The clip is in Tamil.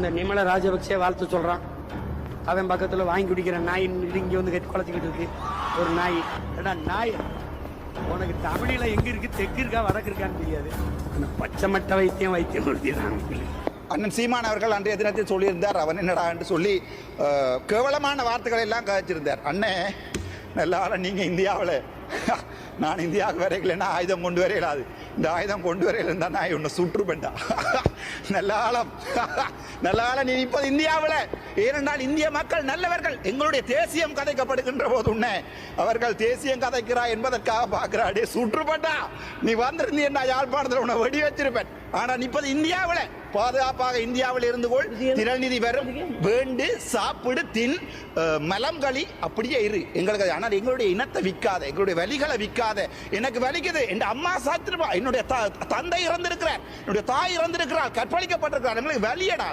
அந்த நிமல ராஜபக்சே வாழ்த்து சொல்றான். அவன் பக்கத்துல வாங்கி குடிக்கிற நாய் இங்க வந்து குளச்சிக்கிட்டு இருக்கு. ஒரு நாய், நாய் உனக்கு தமிழில எங்க இருக்கு, தெற்கு இருக்கா வடக்கு இருக்கான்னு தெரியாது. பச்சைமட்ட வைத்தியம் அண்ணன் சீமான் அவர்கள் அன்றைய தினத்தில் சொல்லியிருந்தார். அவன் என்னடா என்று சொல்லி கேவலமான வார்த்தைகளை எல்லாம் கழிச்சிருந்தார். அண்ணே நல்லா நீங்க இந்தியாவில், நான் இந்தியாவுக்கு வரைக்கலன்னா ஆயுதம் கொண்டு வரையலாது. இந்த ஆயுதம் கொண்டு வரையில இருந்தா நான் உன்னை சுற்றுப்பேன்டா. நல்ல நீ இப்போது இந்தியாவில், ஏனென்றால் இந்திய மக்கள் நல்லவர்கள். எங்களுடைய தேசியம் கதைக்கப்படுகின்ற போது உன்னை அவர்கள் தேசியம் கதைக்கிறா என்பதற்காக பார்க்கிறாடே சுற்றுப்பட்டா. நீ வந்திருந்தீன்னா யாழ்ப்பாணத்தில் உன்னை வெடி வச்சிருப்பேன். ஆனால் இப்போது இந்தியாவில் பாதுகாப்பாக இந்தியாவில் இருந்து கொள், திரள்நிதி வரும், வேண்டு சாப்பிடு, தின், மலம்களி, அப்படியே இரு எங்களுக்கு. ஆனால் எங்களுடைய இனத்தை விற்காத, எங்களுடைய வலிகளை விற்காத. எனக்கு வலிக்குது, என் அம்மா சாத்திருப்பா, என்னுடைய தந்தை இறந்திருக்கிறார், என்னுடைய தாய் இறந்திருக்கிறார், கற்பழிக்கப்பட்டிருக்கிறார், எங்களுக்கு வலியடா.